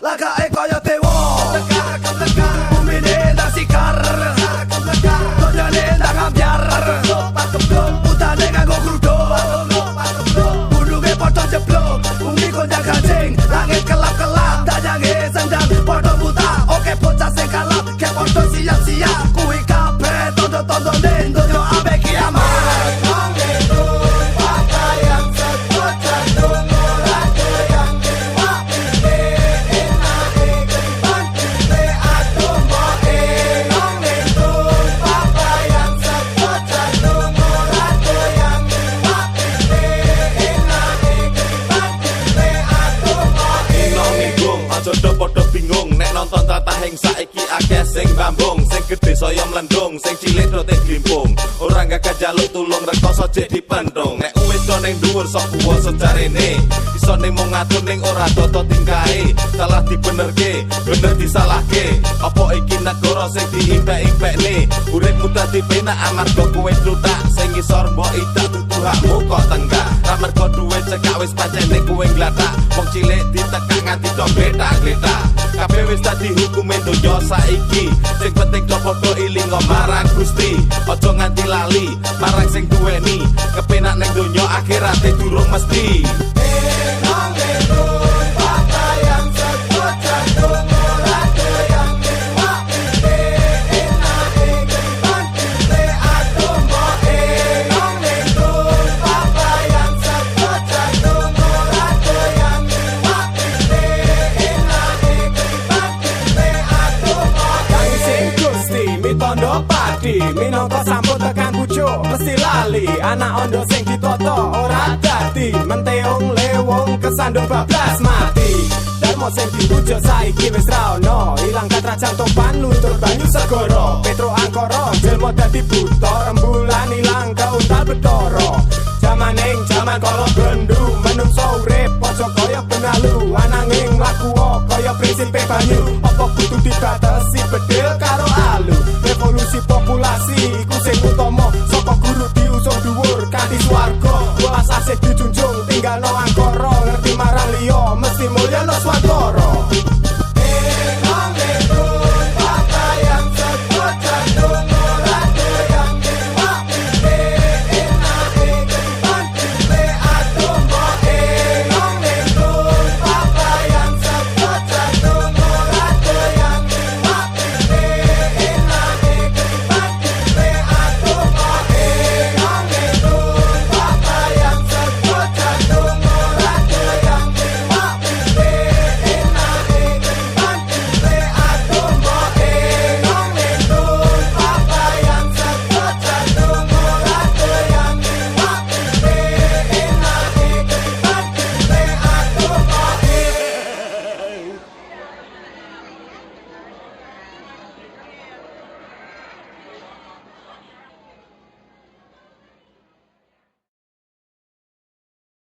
Lagae kaya dewa bumine nang sikar donyane nang ambyar utane nganggo gruduk gununge padha jeblok bumi gonjang ganjing langit kelap-kelap danyange sendang padha buta oke bocah sing kalap ke padha siap-siap kuwi kabeh tondo-tondone donya ambek kiamat. Jodoh podo bingung nek nonton tatahing saiki akeh sing bambung sing gede saya mlendung sing cilik dote glimpung ora gak jaluk tulung rekoso jek dipendung nek wis do ning dhuwur sok kuwasa jarene iso ning mung ngatur ning ora toto tingkae salah dibenerke bener disalahke apa iki negara sing diimpek-impekne uripmu dadi penak amarga kowe trutak sing ngisor mbok idak tutuhakmu kok tenggak amarga duwe cekak wis pancene kowe nglatak wong cilik ditekak nganti dompet gletak kabeh wis dadi hukume donya saiki sing penting do padha iling marang Gusti aja nganti lali marang sing duweni kepenak ning donya akhirate durung mesti. Tondo padi minangka sampun tekan pucuk mesti lali anak ondo sing ditoto ora dadi menteung lewong kesandung bablas mati darmo sing diwujud saiki wis ra ono ilang katrajan topan luntur banyu segara petro angkara jelma dadi buta rembulan ilang kauntal betara jamaning jaman kala bendu menungso urip aja kaya benalu ananging laku kaya prinsipe banyu apa kudu dibatasi